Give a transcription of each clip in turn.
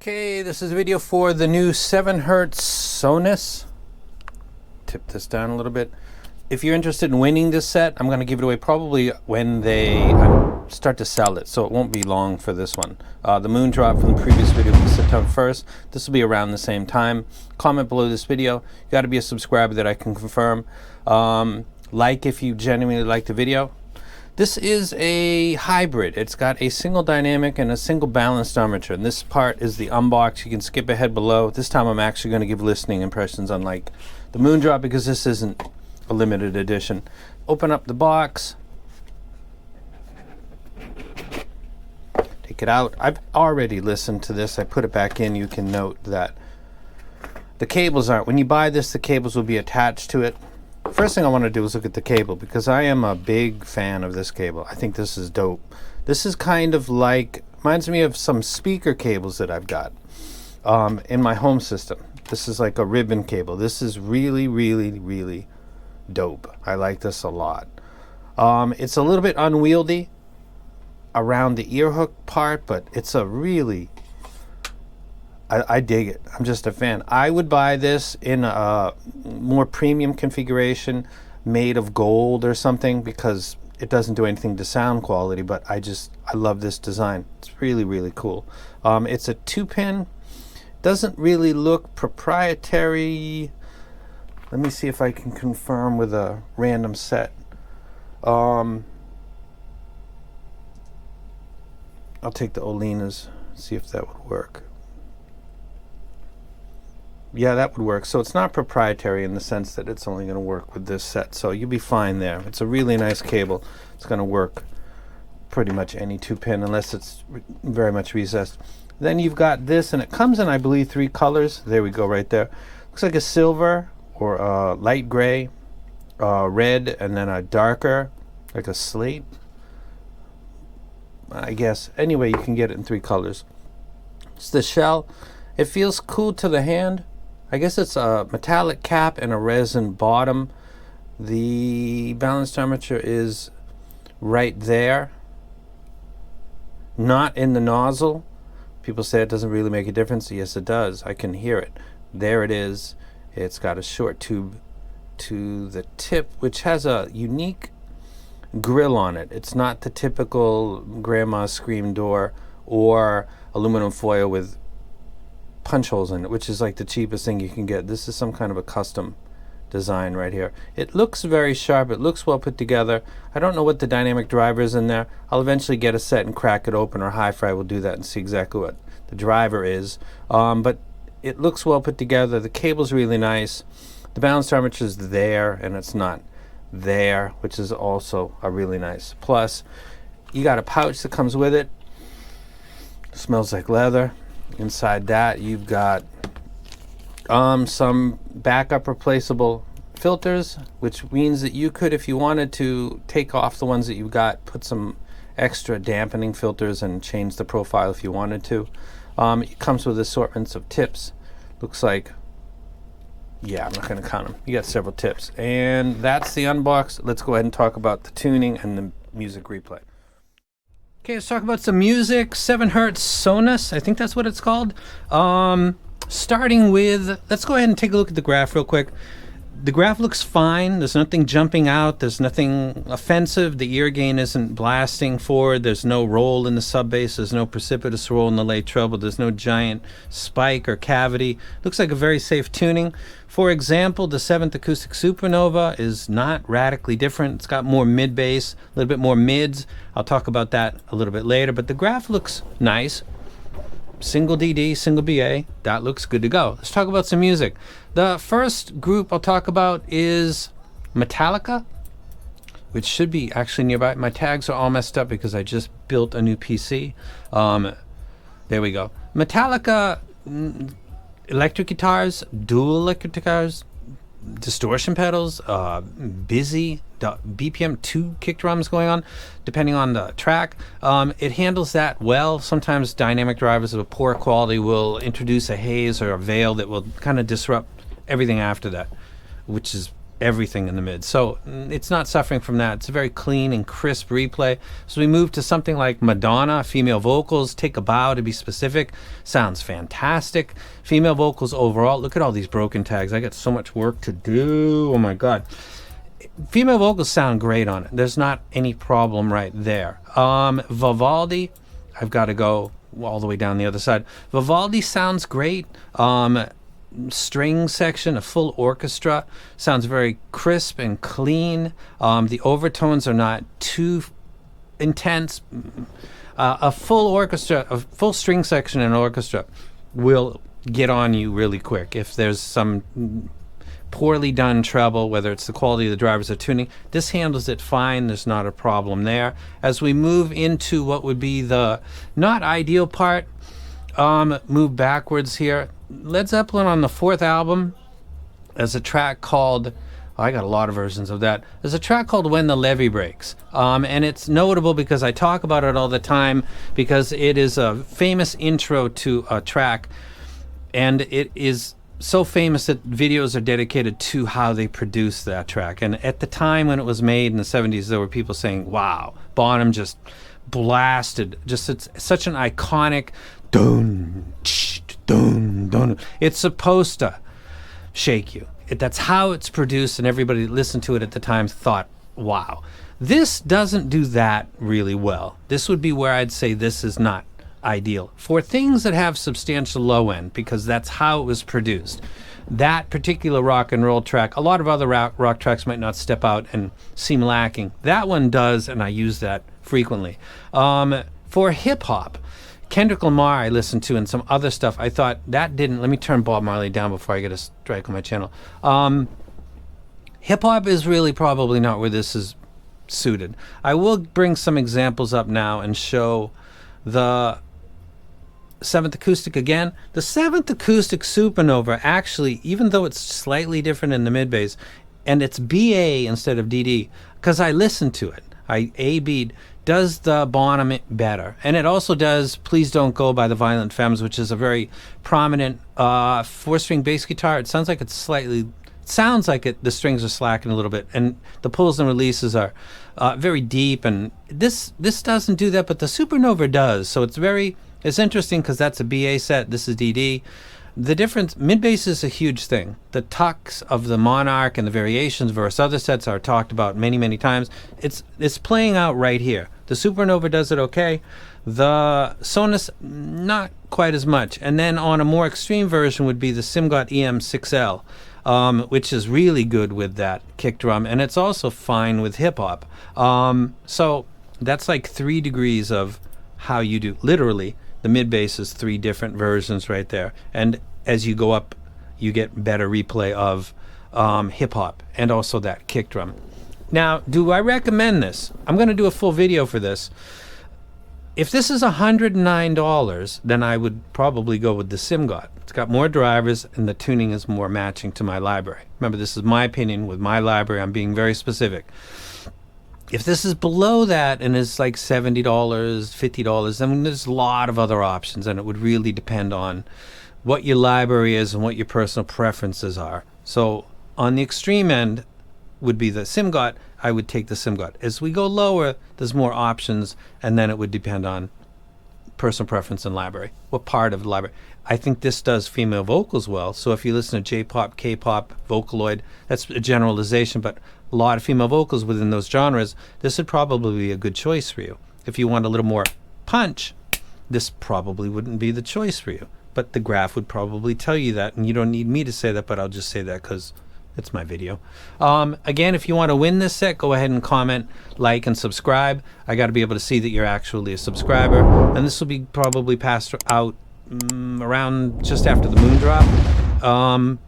Okay, this is a video for the new 7 Hertz SONUS. Tip this down a little bit. If you're interested in winning this set, I'm going to give it away probably when they start to sell it, so it won't be long for this one. The moon drop from the previous video was September 1st. This will be around the same time. Comment below this video. You got to be a subscriber that I can confirm. Like if you genuinely like the video. This is a hybrid. It's got a single dynamic and a single balanced armature. And this part is the unbox. You can skip ahead below. This time I'm actually going to give listening impressions unlike the moon drop because this isn't a limited edition. Open up the box. Take it out. I've already listened to this. I put it back in. You can note that the cables aren't. When you buy this, the cables will be attached to it. First thing I want to do is look at the cable because I am a big fan of this cable. I think this is dope. This is kind of like, reminds me of some speaker cables that I've got in my home system. This is like a ribbon cable. This is really, really, really dope. I like this a lot. It's a little bit unwieldy around the ear hook part, but it's a really, I dig it. I'm just a fan. I would buy this in a more premium configuration made of gold or something because it doesn't do anything to sound quality, but I love this design. It's really, really cool. It's a 2-pin. Doesn't really look proprietary. Let me see if I can confirm with a random set. I'll take the Olinas, see if that would work. Yeah, that would work. So it's not proprietary in the sense that it's only going to work with this set. So you'll be fine there. It's a really nice cable. It's going to work pretty much any 2-pin unless it's very much recessed. Then you've got this, and it comes in, I believe, 3 colors. There we go, right there. Looks like a silver or a light gray, red, and then a darker, like a slate, I guess. Anyway, you can get it in 3 colors. It's the shell. It feels cool to the hand. I guess it's a metallic cap and a resin bottom. The balanced armature is right there, not in the nozzle. People say it doesn't really make a difference. Yes, it does. I can hear it. There it is. It's got a short tube to the tip, which has a unique grill on it. It's not the typical grandma's screen door or aluminum foil with punch holes in it, which is like the cheapest thing you can get. This is some kind of a custom design right here. It looks very sharp. It looks well put together. I don't know what the dynamic driver is in there. I'll eventually get a set and crack it open, or Hi-Fi will do that and see exactly what the driver is. But it looks well put together. The cable's really nice. The balanced armature is there and it's not there, which is also a really nice plus. You got a pouch that comes with it. Smells like leather. Inside that you've got some backup replaceable filters, which means that you could, if you wanted to, take off the ones that you've got, put some extra dampening filters and change the profile if you wanted to. It comes with assortments of tips. Looks like, yeah, I'm not going to count them. You got several tips. And that's the unbox. Let's go ahead and talk about the tuning and the music replay. Okay, let's talk about some music. 7 Hertz SONUS, I think that's what it's called. Starting with, let's go ahead and take a look at the graph real quick. The graph looks fine. There's nothing jumping out. There's nothing offensive. The ear gain isn't blasting forward. There's no roll in the sub bass. There's no precipitous roll in the late treble. There's no giant spike or cavity. Looks like a very safe tuning. For example, the 7th Acoustic Supernova is not radically different. It's got more mid bass, a little bit more mids. I'll talk about that a little bit later, but the graph looks nice. Single DD, single BA, that looks good to go. Let's talk about some music. The first group I'll talk about is Metallica, which should be actually nearby. My tags are all messed up because I just built a new PC. There we go. Metallica, electric guitars, dual electric guitars, distortion pedals, busy BPM 2 kick drums going on depending on the track. It handles that well. Sometimes dynamic drivers of a poor quality will introduce a haze or a veil that will kind of disrupt everything after that, which is everything in the mid. So it's not suffering from that. It's a very clean and crisp replay. So we move to something like Madonna, female vocals, Take a Bow to be specific. Sounds fantastic. Female vocals overall. Look at all these broken tags. I got so much work to do. Oh my God. Female vocals sound great on it. There's not any problem right there. Vivaldi, I've got to go all the way down the other side. Vivaldi sounds great. String section, a full orchestra, sounds very crisp and clean. The overtones are not too intense. A full orchestra, a full string section and orchestra will get on you really quick. If there's some poorly done treble, whether it's the quality of the drivers or tuning, this handles it fine. There's not a problem there. As we move into what would be the not ideal part, move backwards here. Led Zeppelin on the 4th album, there's a track called, I got a lot of versions of that. There's a track called When the Levee Breaks. And it's notable because I talk about it all the time because it is a famous intro to a track, and it is so famous that videos are dedicated to how they produced that track. And at the time when it was made in the 70s, there were people saying, wow, Bonham just blasted, it's such an iconic dun, dun, dun. It's supposed to shake you. That's how it's produced, and everybody that listened to it at the time thought, wow. This doesn't do that really well. This would be where I'd say this is not ideal for things that have substantial low end, because that's how it was produced. That particular rock and roll track, a lot of other rock tracks might not step out and seem lacking. That one does, and I use that frequently. For hip hop, Kendrick Lamar I listened to and some other stuff, I thought that didn't, let me turn Bob Marley down before I get a strike on my channel. Hip hop is really probably not where this is suited. I will bring some examples up now and show the 7th acoustic again. The 7th acoustic Supernova, actually, even though it's slightly different in the mid bass, and it's BA instead of DD, because I listened to it, I A-B'd, does the Bonham better. And it also does Please Don't Go by the Violent Femmes, which is a very prominent 4-string bass guitar. It sounds like it's slightly, the strings are slacking a little bit, and the pulls and releases are very deep, and this doesn't do that, but the Supernova does. So it's interesting because that's a BA set, this is DD. The difference, mid bass is a huge thing. The tucks of the Monarch and the variations versus other sets are talked about many, many times. It's playing out right here. The Supernova does it okay. The Sonus, not quite as much. And then on a more extreme version would be the Simgot EM6L, which is really good with that kick drum, and it's also fine with hip hop. So that's like 3 degrees of how you do, literally. The mid bass is 3 different versions right there, and as you go up you get better replay of hip hop and also that kick drum. Now, do I recommend this? I'm going to do a full video for this. If this is $109, then I would probably go with the Simgot. It's got more drivers and the tuning is more matching to my library. Remember, this is my opinion with my library. I'm being very specific. If this is below that and is like $70, $50, then there's a lot of other options, and it would really depend on what your library is and what your personal preferences are. So on the extreme end would be the Simgot. I would take the Simgot. As we go lower, there's more options, and then it would depend on personal preference and library. What part of the library? I think this does female vocals well. So if you listen to J-pop, K-pop, Vocaloid, that's a generalization, but a lot of female vocals within those genres, this would probably be a good choice for you. If you want a little more punch, this probably wouldn't be the choice for you. But the graph would probably tell you that, and you don't need me to say that, but I'll just say that because it's my video. Again, if you want to win this set, go ahead and comment, like, and subscribe. I got to be able to see that you're actually a subscriber, and this will be probably passed out around just after the moon drop,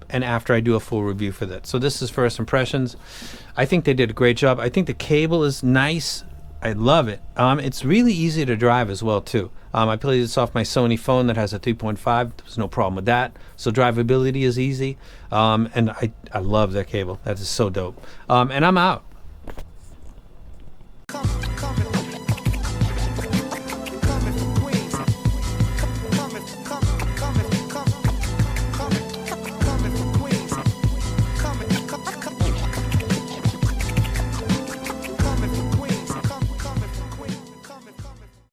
and after I do a full review for that. So this is first impressions. I think they did a great job. I think the cable is nice. I love it. It's really easy to drive as well too. I played this off my Sony phone that has a 3.5. There's no problem with that. So drivability is easy. And I love that cable. That is so dope. And I'm out.